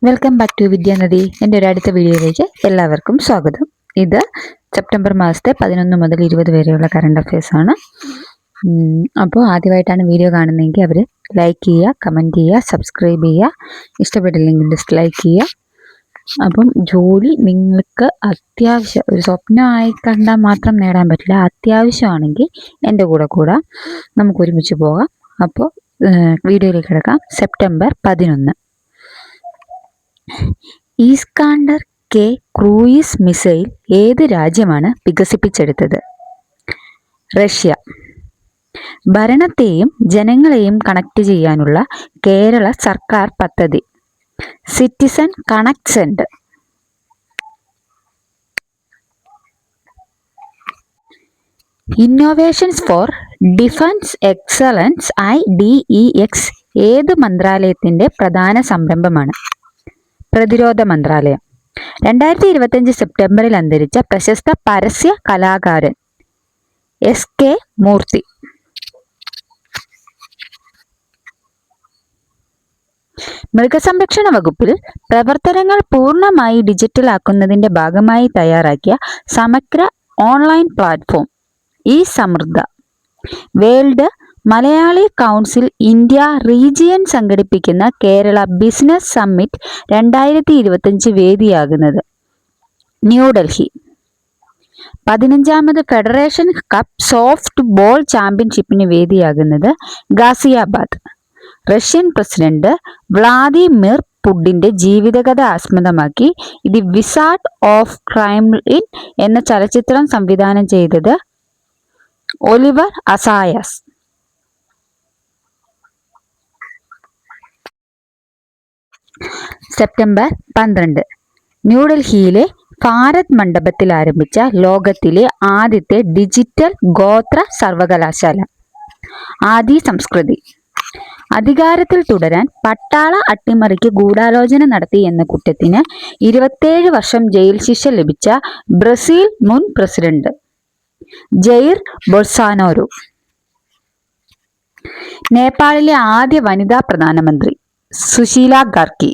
Welcome back to വിദ്യാനദി. എൻ്റെ ഒരു അടുത്ത വീഡിയോയിലേക്ക് എല്ലാവർക്കും സ്വാഗതം. ഇത് സെപ്റ്റംബർ മാസത്തെ 11 മുതൽ 20 വരെയുള്ള കറണ്ട് അഫയേഴ്സാണ്. അപ്പോൾ ആദ്യമായിട്ടാണ് വീഡിയോ കാണുന്നതെങ്കിൽ അവർ ലൈക്ക് ചെയ്യുക, കമൻറ്റ് ചെയ്യുക, സബ്സ്ക്രൈബ് ചെയ്യുക. ഇഷ്ടപ്പെട്ടില്ലെങ്കിൽ ഡിസ്ലൈക്ക് ചെയ്യുക. അപ്പം ജോലി നിങ്ങൾക്ക് അത്യാവശ്യം ഒരു സ്വപ്നമായി കണ്ടാൽ മാത്രം നേടാൻ പറ്റില്ല. അത്യാവശ്യമാണെങ്കിൽ എൻ്റെ കൂടെ നമുക്ക് ഒരുമിച്ച് പോകാം. അപ്പോൾ വീഡിയോയിലേക്ക് കിടക്കാം. സെപ്റ്റംബർ 11. ഈസ്കാണ്ടർ കെ ക്രൂയിസ് മിസൈൽ ഏത് രാജ്യമാണ് വികസിപ്പിച്ചെടുത്തത്? റഷ്യ. ഭരണത്തെയും ജനങ്ങളെയും കണക്ട് ചെയ്യാനുള്ള കേരള സർക്കാർ പദ്ധതി citizen connect centre. Innovations for defence excellence IDEX ഏത് മന്ത്രാലയത്തിന്റെ പ്രധാന സംരംഭമാണ്? പ്രതിരോധ മന്ത്രാലയം. 2025 സെപ്റ്റംബറിൽ അന്തരിച്ച പ്രശസ്ത പരസ്യ കലാകാരൻ SK മൂർത്തി. മൃഗസംരക്ഷണ വകുപ്പിൽ പ്രവർത്തനങ്ങൾ പൂർണ്ണമായി ഡിജിറ്റലാക്കുന്നതിന്റെ ഭാഗമായി തയ്യാറാക്കിയ സമഗ്ര online platform Samriddha. World Malayali council India region സംഘടിപ്പിക്കുന്ന കേരള ബിസിനസ് സമ്മിറ്റ് 2025 വേദിയാകുന്നത് ന്യൂഡൽഹി. 15ാമത് ഫെഡറേഷൻ കപ്പ് സോഫ്റ്റ് ബോൾ ചാമ്പ്യൻഷിപ്പിന് വേദിയാകുന്നത് ഗാസിയാബാദ്. റഷ്യൻ പ്രസിഡന്റ് വ്ളാദിമിർ പുടിന്റെ ജീവിതകഥ ആസ്പദമാക്കി ദി വിസാർഡ് ഓഫ് ക്രെംലിൻ എന്ന ചലച്ചിത്രം സംവിധാനം ചെയ്തത് ഒലിവർ അസായാസ്. സെപ്റ്റംബർ 12. ന്യൂഡൽഹിയിലെ ഭാരത് മണ്ഡപത്തിൽ ആരംഭിച്ച ലോകത്തിലെ ആദ്യത്തെ ഡിജിറ്റൽ ഗോത്ര സർവകലാശാല. ആദി സംസ്കൃതി. അധികാരത്തിൽ തുടരാൻ പട്ടാള അട്ടിമറിക്ക് ഗൂഢാലോചന നടത്തി എന്ന കുറ്റത്തിന് 27 വർഷം ജയിൽ ശിക്ഷ ലഭിച്ച ബ്രസീൽ മുൻ പ്രസിഡന്റ് ജെയിർ ബൊൾസോനാരോ. നേപ്പാളിലെ ആദ്യ വനിതാ പ്രധാനമന്ത്രി സുശീല ഗാർക്കി.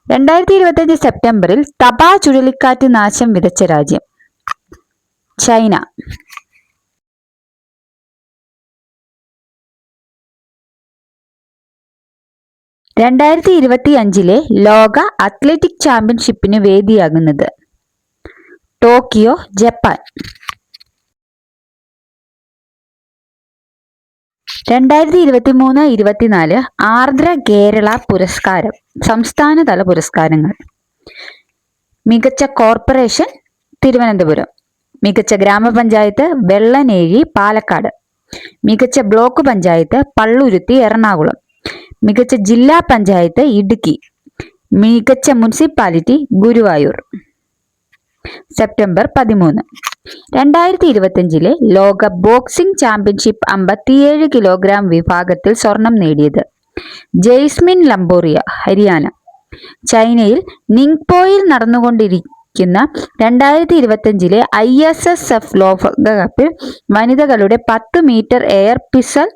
2025 സെപ്റ്റംബറിൽ തപാ ചുഴലിക്കാറ്റ് നാശം വിതച്ച രാജ്യം ചൈന. ലെ ലോക അത്ലറ്റിക് ചാമ്പ്യൻഷിപ്പിന് വേദിയാകുന്നത് ടോക്കിയോ, ജപ്പാൻ. 2023-24 ആർദ്ര കേരള പുരസ്കാരം സംസ്ഥാനതല പുരസ്കാരങ്ങൾ. മികച്ച കോർപ്പറേഷൻ തിരുവനന്തപുരം. മികച്ച ഗ്രാമപഞ്ചായത്ത് വെള്ളനേഴി പാലക്കാട്. മികച്ച ബ്ലോക്ക് പഞ്ചായത്ത് പള്ളുരുത്തി എറണാകുളം. മികച്ച ജില്ലാ പഞ്ചായത്ത് ഇടുക്കി. മികച്ച മുനിസിപ്പാലിറ്റി ഗുരുവായൂർ. സെപ്റ്റംബർ 13. 2025 ലോക ബോക്സിംഗ് ചാമ്പ്യൻഷിപ്പ് 57 കിലോഗ്രാം വിഭാഗത്തിൽ സ്വർണം നേടിയത് ജെയ്സ്മിൻ ലംബോറിയ, ഹരിയാന. ചൈനയിൽ നിങ്പോയിൽ നടന്നുകൊണ്ടിരിക്കുന്ന 2025 ISSF ലോകകപ്പിൽ വനിതകളുടെ 10 മീറ്റർ എയർ പിസ്റ്റൾ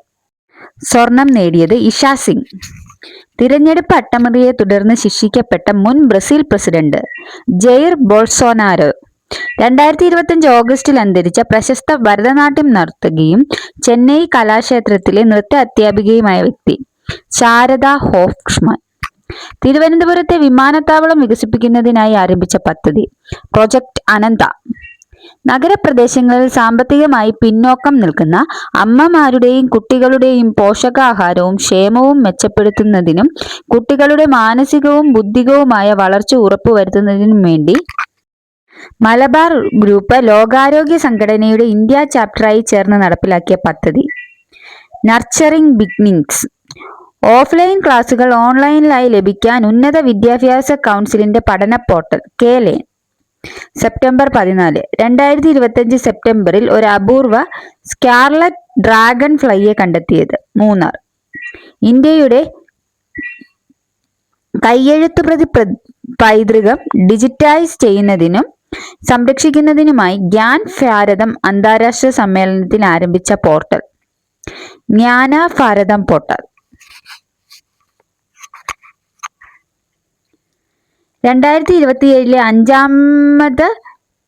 സ്വർണം നേടിയത് ഇഷ സിംഗ്. തിരഞ്ഞെടുപ്പ് അട്ടിമറിയെ തുടർന്ന് ശിക്ഷിക്കപ്പെട്ട മുൻ ബ്രസീൽ പ്രസിഡന്റ് ജെയിർ ബൊൾസോനാരോ. 2025 ഓഗസ്റ്റിൽ അന്തരിച്ച പ്രശസ്ത ഭരതനാട്യം നർത്തകിയും ചെന്നൈ കലാക്ഷേത്രത്തിലെ നൃത്ത അധ്യാപികയുമായ വ്യക്തി ശാരദ ഹോഫ്മാൻ. തിരുവനന്തപുരത്തെ വിമാനത്താവളം വികസിപ്പിക്കുന്നതിനായി ആരംഭിച്ച പദ്ധതി പ്രൊജക്ട് അനന്ത. നഗരപ്രദേശങ്ങളിൽ സാമ്പത്തികമായി പിന്നോക്കം നിൽക്കുന്ന അമ്മമാരുടെയും കുട്ടികളുടെയും പോഷകാഹാരവും ക്ഷേമവും മെച്ചപ്പെടുത്തുന്നതിനും കുട്ടികളുടെ മാനസികവും ബുദ്ധികവുമായ വളർച്ച ഉറപ്പുവരുത്തുന്നതിനും വേണ്ടി മലബാർ ഗ്രൂപ്പ് ലോകാരോഗ്യ സംഘടനയുടെ ഇന്ത്യ ചാപ്റ്ററായി ചേർന്ന് നടപ്പിലാക്കിയ പദ്ധതി നർച്ചറിംഗ് ബിഗിനിങ്സ്. ഓഫ്ലൈൻ ക്ലാസുകൾ ഓൺലൈനിലായി ലഭിക്കാൻ ഉന്നത വിദ്യാഭ്യാസ കൗൺസിലിന്റെ പഠന പോർട്ടൽ KLAN. സെപ്റ്റംബർ 14. 2025 സെപ്റ്റംബറിൽ ഒരു അപൂർവ സ്കാർലറ്റ് ഡ്രാഗൺ ഫ്ലൈയെ കണ്ടെത്തിയത് മൂന്നാർ. ഇന്ത്യയുടെ കയ്യെഴുത്തുപ്രതി പൈതൃകം ഡിജിറ്റൈസ് ചെയ്യുന്നതിനും സംരക്ഷിക്കുന്നതിനുമായി ജ്ഞാൻ ഭാരതം അന്താരാഷ്ട്ര സമ്മേളനത്തിൽ ആരംഭിച്ച പോർട്ടൽ ജ്ഞാന ഭാരതം പോർട്ടൽ. 2027 5ാമത്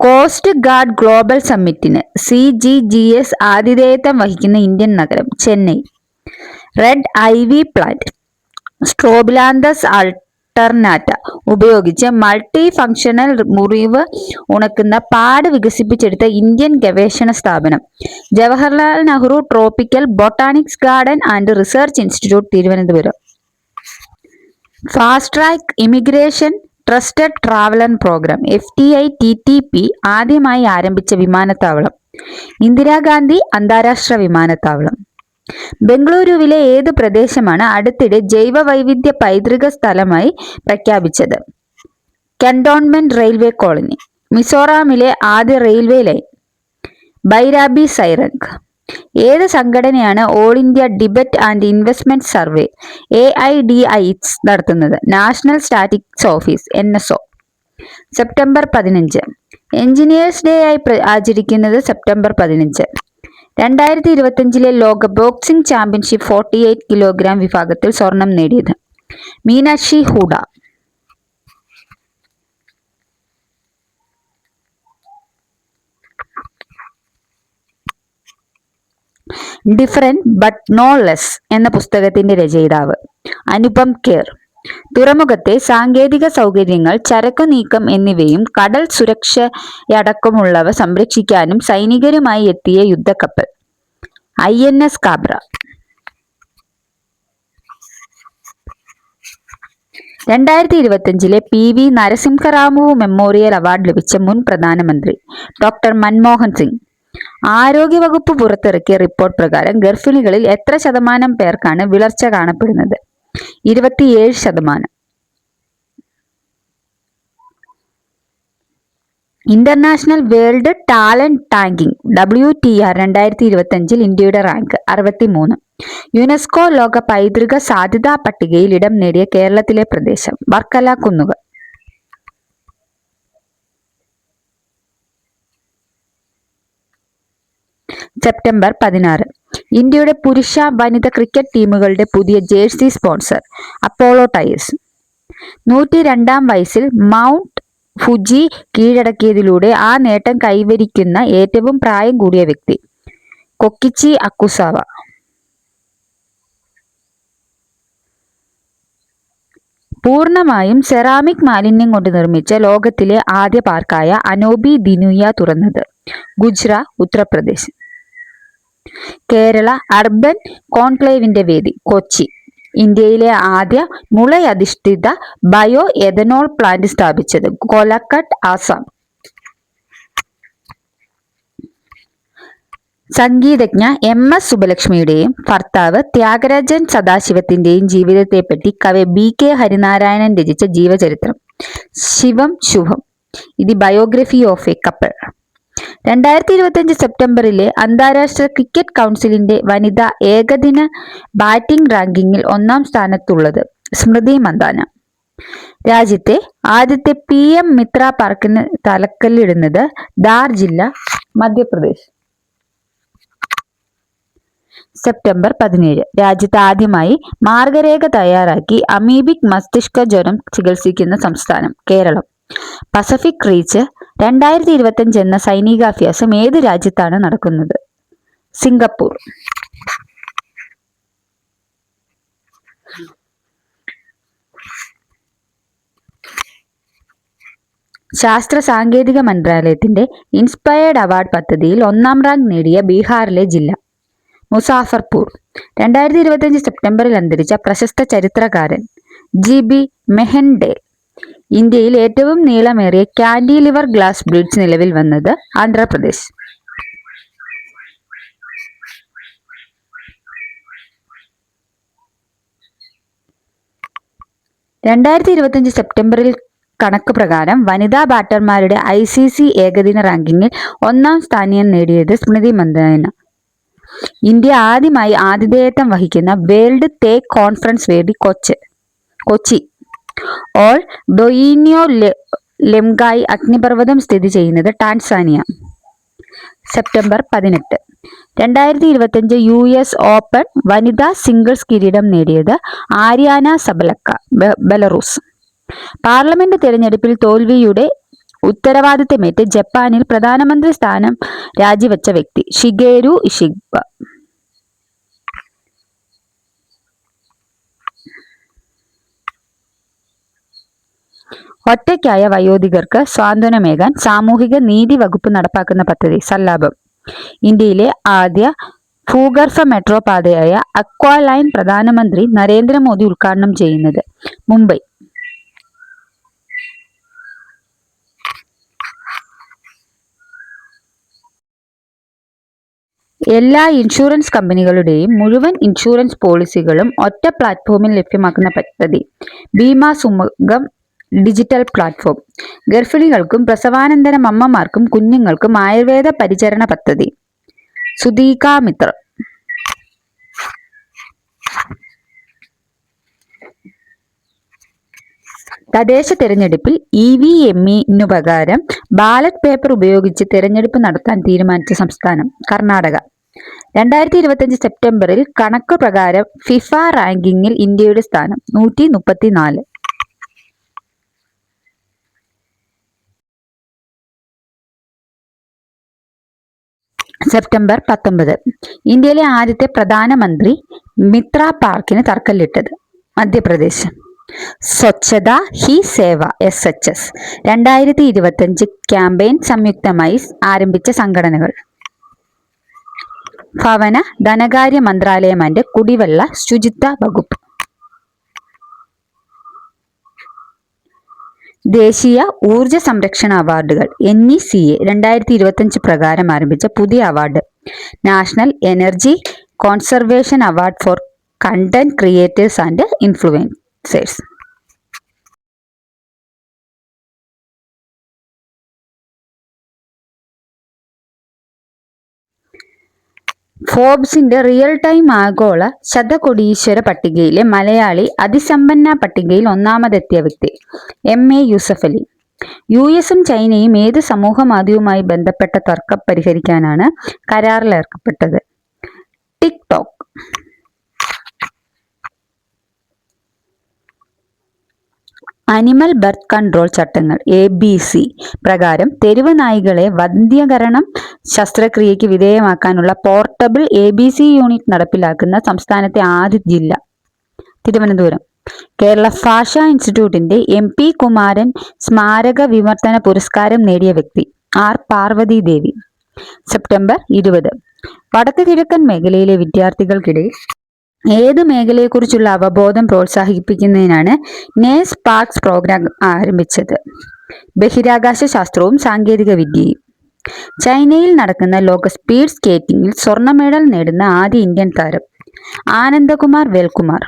കോസ്റ്റ് ഗാർഡ് ഗ്ലോബൽ സമ്മിറ്റിന് CGGS ആതിഥേയത്വം വഹിക്കുന്ന ഇന്ത്യൻ നഗരം Chennai. Red ivy plant Strobilanthes alternata ഉപയോഗിച്ച് മൾട്ടി ഫങ്ഷണൽ മുറിവ് ഉണക്കുന്ന പാട് വികസിപ്പിച്ചെടുത്ത ഇന്ത്യൻ ഗവേഷണ സ്ഥാപനം Jawaharlal Nehru tropical botanics garden and research institute, Thiruvananthapuram. Fast track immigration trusted traveller programme FTI-TTP ആദ്യമായി ആരംഭിച്ച വിമാനത്താവളം ഇന്ദിരാഗാന്ധി അന്താരാഷ്ട്ര വിമാനത്താവളം. ബംഗളൂരുവിലെ ഏത് പ്രദേശമാണ് അടുത്തിടെ ജൈവ വൈവിധ്യ പൈതൃക സ്ഥലമായി പ്രഖ്യാപിച്ചത്? Cantonment railway colony. മിസോറാമിലെ ആദ്യ റെയിൽവേ ലൈൻ ബൈരാബി സൈറംഗ്. ഏത് സംഘടനയാണ് all India debut and investment survey AIDIS നടത്തുന്നത്? National statistics office NSO. September 15 engineers day ആയി ആചരിക്കുന്നത് സെപ്റ്റംബർ 15. 2025 ലോക ബോക്സിംഗ് ചാമ്പ്യൻഷിപ്പ് 48 കിലോഗ്രാം വിഭാഗത്തിൽ സ്വർണം നേടിയത് Meenakshi Hooda. Different but no less എന്ന പുസ്തകത്തിന്റെ രചയിതാവ് അനുപം ഖേർ. തുറമുഖത്തെ സാങ്കേതിക സൗകര്യങ്ങൾ, ചരക്കു നീക്കം എന്നിവയും കടൽ സുരക്ഷയടക്കമുള്ളവ സംരക്ഷിക്കാനും സൈനികരുമായി എത്തിയ യുദ്ധക്കപ്പൽ INS കാബ്ര. 2025 PV Narasimha Rao memorial award ലഭിച്ച മുൻ പ്രധാനമന്ത്രി ഡോക്ടർ മൻമോഹൻ സിംഗ്. ആരോഗ്യവകുപ്പ് പുറത്തിറക്കിയ റിപ്പോർട്ട് പ്രകാരം ഗർഭിണികളിൽ എത്ര ശതമാനം പേർക്കാണ് വിളർച്ച കാണപ്പെടുന്നത്? 27%. International world talent ranking WTR 2025 ഇന്ത്യയുടെ റാങ്ക് 63. യുനെസ്കോ ലോക പൈതൃക സാധ്യതാ പട്ടികയിൽ ഇടം നേടിയ കേരളത്തിലെ പ്രദേശം വർക്കല കുന്നുകൾ. സെപ്റ്റംബർ 16 ഇന്ത്യയുടെ പുരുഷ വനിത ക്രിക്കറ്റ് ടീമുകളുടെ പുതിയ ജേഴ്സി സ്പോൺസർ അപ്പോളോ ടയേഴ്സ്. 102ാം വയസ്സിൽ മൗണ്ട് ഫുജി കീഴടക്കിയതിലൂടെ ആ നേട്ടം കൈവരിക്കുന്ന ഏറ്റവും പ്രായം കൂടിയ വ്യക്തി കൊക്കിച്ചി അക്കുസാവ. പൂർണ്ണമായും സെറാമിക് മാലിന്യം കൊണ്ട് നിർമ്മിച്ച ലോകത്തിലെ ആദ്യ പാർക്കായ അനോബി ദിനുയ തുറന്നത് ഗുജറാത്ത്, ഉത്തർപ്രദേശ്. കേരള അർബൻ കോൺക്ലേവിന്റെ വേദി കൊച്ചി. ഇന്ത്യയിലെ ആദ്യ മുളയധിഷ്ഠിത ബയോ എഥനോൾ പ്ലാന്റ് സ്ഥാപിച്ചത് കൊലക്കട്ട്, ആസാം. സംഗീതജ്ഞ MS സുബ്ബലക്ഷ്മിയുടെയും ഭർത്താവ് ത്യാഗരാജൻ സദാശിവത്തിന്റെയും ജീവിതത്തെപ്പറ്റി കവി BK ഹരിനാരായണൻ രചിച്ച ജീവചരിത്രം ശിവം ശുഭം. ഇത് ബയോഗ്രഫി ഓഫ് എ കപ്പിൾ. 2025 സെപ്റ്റംബറിലെ അന്താരാഷ്ട്ര ക്രിക്കറ്റ് കൗൺസിലിന്റെ വനിതാ ഏകദിന ബാറ്റിംഗ് റാങ്കിങ്ങിൽ 1ാം സ്ഥാനത്തുള്ളത് സ്മൃതി മന്ദാന. രാജ്യത്തെ ആദ്യത്തെ PM മിത്ര പാർക്കിന് തലക്കല്ലിടുന്നത് ധാർ ജില്ല, മധ്യപ്രദേശ്. സെപ്റ്റംബർ 17 രാജ്യത്ത് ആദ്യമായി മാർഗരേഖ തയ്യാറാക്കി അമീബിക് മസ്തിഷ്ക ജ്വരം ചികിത്സിക്കുന്ന സംസ്ഥാനം കേരളം. പസഫിക് റീച്ച് 2025 എന്ന സൈനികാഭ്യാസം ഏത് രാജ്യത്താണ് നടക്കുന്നത്? സിംഗപ്പൂർ. ശാസ്ത്ര സാങ്കേതിക മന്ത്രാലയത്തിന്റെ ഇൻസ്പയർഡ് അവാർഡ് പദ്ധതിയിൽ 1ാം റാങ്ക് നേടിയ ബീഹാറിലെ ജില്ല മുസാഫർപൂർ. 2025 സെപ്റ്റംബറിൽ അന്തരിച്ച പ്രശസ്ത ചരിത്രകാരൻ GB മെഹൻഡേൽ. ഇന്ത്യയിൽ ഏറ്റവും നീളമേറിയ കാൻഡിലിവർ ഗ്ലാസ് ബ്രിഡ്ജ് നിലവിൽ വന്നത് ആന്ധ്രാപ്രദേശ്. സെപ്റ്റംബറിൽ കണക്ക് പ്രകാരം വനിതാ ബാറ്റർമാരുടെ ICC ഏകദിന റാങ്കിങ്ങിൽ 1ാം സ്ഥാനം നേടിയത് സ്മൃതി മന്ദാന. ഇന്ത്യ ആദ്യമായി ആതിഥേയത്വം വഹിക്കുന്ന വേൾഡ് തേക്ക് കോൺഫറൻസ് വേദി കൊച്ചി. ഓൾ ഡൊയിന്യോ ലെംഗായ് അഗ്നിപർവ്വതം സ്ഥിതി ചെയ്യുന്നത് ടാൻസാനിയ. സെപ്റ്റംബർ 18 2025 US ഓപ്പൺ വനിതാ സിംഗിൾസ് കിരീടം നേടിയത് ആര്യാന സബലക്ക, ബെലറൂസ്. പാർലമെന്റ് തെരഞ്ഞെടുപ്പിൽ തോൽവിയുടെ ഉത്തരവാദിത്തമേറ്റ് ജപ്പാനിൽ പ്രധാനമന്ത്രി സ്ഥാനം രാജിവെച്ച വ്യക്തി ഷിഗേരു ഇഷിബ. ഒറ്റയ്ക്കായ വയോധികർക്ക് സാന്ത്വനമേകാൻ സാമൂഹിക നീതി വകുപ്പ് നടപ്പാക്കുന്ന പദ്ധതി സല്ലാപം. ഇന്ത്യയിലെ ആദ്യ ഭൂഗർഭ മെട്രോ പാതയായ അക്വാ ലൈൻ പ്രധാനമന്ത്രി നരേന്ദ്രമോദി ഉദ്ഘാടനം ചെയ്യുന്നത് മുംബൈ. എല്ലാ ഇൻഷുറൻസ് കമ്പനികളുടെയും മുഴുവൻ ഇൻഷുറൻസ് പോളിസികളും ഒറ്റ പ്ലാറ്റ്ഫോമിൽ ലഭ്യമാക്കുന്ന പദ്ധതി ബീമാ സുമുഖം ഡിജിറ്റൽ പ്ലാറ്റ്ഫോം. ഗർഭിണികൾക്കും പ്രസവാനന്തരം അമ്മമാർക്കും കുഞ്ഞുങ്ങൾക്കും ആയുർവേദ പരിചരണ പദ്ധതി സുദീകാമിത്ര. തദ്ദേശ തെരഞ്ഞെടുപ്പിൽ EVM പകരം ബാലറ്റ് പേപ്പർ ഉപയോഗിച്ച് തെരഞ്ഞെടുപ്പ് നടത്താൻ തീരുമാനിച്ച സംസ്ഥാനം കർണാടക. 2025 സെപ്റ്റംബറിൽ കണക്കു പ്രകാരം ഫിഫ റാങ്കിങ്ങിൽ ഇന്ത്യയുടെ സ്ഥാനം 134. സെപ്റ്റംബർ 19 ഇന്ത്യയിലെ ആദ്യത്തെ പ്രധാനമന്ത്രി മിത്ര പാർക്കിന് തറക്കല്ലിട്ടത് മധ്യപ്രദേശ്. സ്വച്ഛത ഹി സേവ SHS 2025 ക്യാമ്പയിൻ സംയുക്തമായി ആരംഭിച്ച സംഘടനകൾ ഭവന ധനകാര്യ മന്ത്രാലയം ആൻഡ് കുടിവെള്ള ശുചിത്വ വകുപ്പ്. ദേശീയ ഊർജ സംരക്ഷണ അവാർഡുകൾ NECA 2025 പ്രകാരം ആരംഭിച്ച പുതിയ award national energy conservation award for content creators and influencers. ഫോബ്സിന്റെ റിയൽ ടൈം ആഗോള ശതകോടീശ്വര പട്ടികയിലെ മലയാളി അതിസമ്പന്ന പട്ടികയിൽ ഒന്നാമതെത്തിയ വ്യക്തി MA യൂസഫലി. US-ഉം ചൈനയും ഏത് സമൂഹ മാധ്യമവുമായി ബന്ധപ്പെട്ട തർക്കം പരിഹരിക്കാനാണ് കരാറിലേർപ്പെട്ടത്? ടിക്ടോക്ക്. അനിമൽ ബർത്ത് കൺട്രോൾ ചട്ടങ്ങൾ ABC പ്രകാരം തെരുവ് നായ്കളെ വന്ധ്യകരണം ശസ്ത്രക്രിയയ്ക്ക് വിധേയമാക്കാനുള്ള പോർട്ടബിൾ ABC യൂണിറ്റ് നടപ്പിലാക്കുന്ന സംസ്ഥാനത്തെ ആദ്യ ജില്ല തിരുവനന്തപുരം. കേരള ഭാഷാ ഇൻസ്റ്റിറ്റ്യൂട്ടിന്റെ MP കുമാരൻ സ്മാരക വിവർത്തന പുരസ്കാരം നേടിയ വ്യക്തി R പാർവതി ദേവി. സെപ്റ്റംബർ 20 വടക്ക് കിഴക്കൻ മേഖലയിലെ വിദ്യാർത്ഥികൾക്കിടയിൽ ഏത് മേഖലയെക്കുറിച്ചുള്ള അവബോധം പ്രോത്സാഹിപ്പിക്കുന്നതിനാണ് NESPARKS പ്രോഗ്രാം ആരംഭിച്ചത്? ബഹിരാകാശ ശാസ്ത്രവും സാങ്കേതിക വിദ്യയും. ചൈനയിൽ നടക്കുന്ന ലോക സ്പീഡ് സ്കേറ്റിംഗിൽ സ്വർണ്ണ മെഡൽ നേടുന്ന ആദ്യ ഇന്ത്യൻ താരം ആനന്ദകുമാർ വേൽകുമാർ.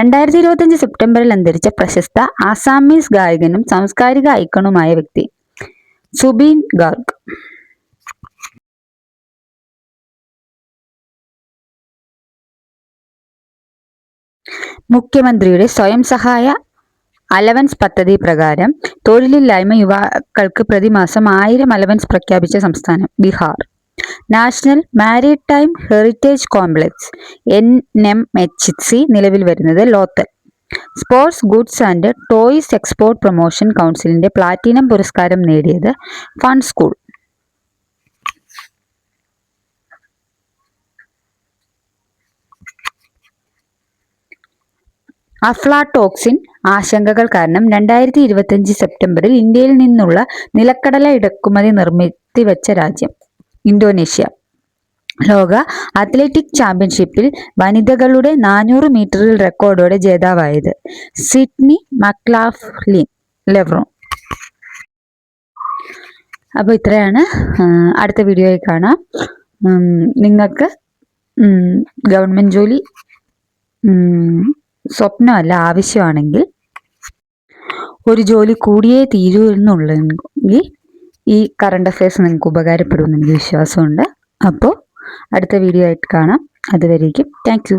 2025 സെപ്റ്റംബറിൽ അന്തരിച്ച പ്രശസ്ത ആസാമീസ് ഗായകനും സാംസ്കാരിക ഐക്കണുമായ വ്യക്തി സുബീൻ ഗാർഗ്. മുഖ്യമന്ത്രിയുടെ സ്വയം സഹായ അലവൻസ് പദ്ധതി പ്രകാരം തൊഴിലില്ലായ്മ യുവാക്കൾക്ക് പ്രതിമാസം 1000 അലവൻസ് പ്രഖ്യാപിച്ച സംസ്ഥാനം Bihar. National maritime heritage complex NMHC നിലവിൽ വരുന്നത് Lothal. Sports goods and toys export promotion കൗൺസിലിന്റെ പ്ലാറ്റിനം പുരസ്കാരം നേടിയത് ഫൺ സ്കൂൾ. അഫ്ലാടോക്സിൻ ആശങ്കകൾ കാരണം 2025 സെപ്റ്റംബറിൽ ഇന്ത്യയിൽ നിന്നുള്ള നിലക്കടല ഇറക്കുമതി നിർത്തിവെച്ച രാജ്യം ഇന്തോനേഷ്യ. ലോക അത്ലറ്റിക് ചാമ്പ്യൻഷിപ്പിൽ വനിതകളുടെ 400 മീറ്ററിൽ റെക്കോർഡോടെ ജേതാവായത് സിഡ്നി മക്ലാഫ്ലിൻ ലെബ്രോൺ. അപ്പോൾ ഇത്രയാണ്. അടുത്ത വീഡിയോയിൽ കാണാം. നിങ്ങൾക്ക് ഗവൺമെൻറ് ജോലി സ്വപ്നമല്ല, ആവശ്യമാണെങ്കിൽ ഒരു ജോലി കൂടിയേ തീരൂ എന്നുള്ളെങ്കിൽ ഈ കറണ്ട് അഫയേഴ്സ് നിങ്ങൾക്ക് ഉപകാരപ്പെടുമെന്ന് എനിക്ക് വിശ്വാസമുണ്ട്. അപ്പോൾ അടുത്ത വീഡിയോ ആയിട്ട് കാണാം. അതുവരേക്കും താങ്ക് യു.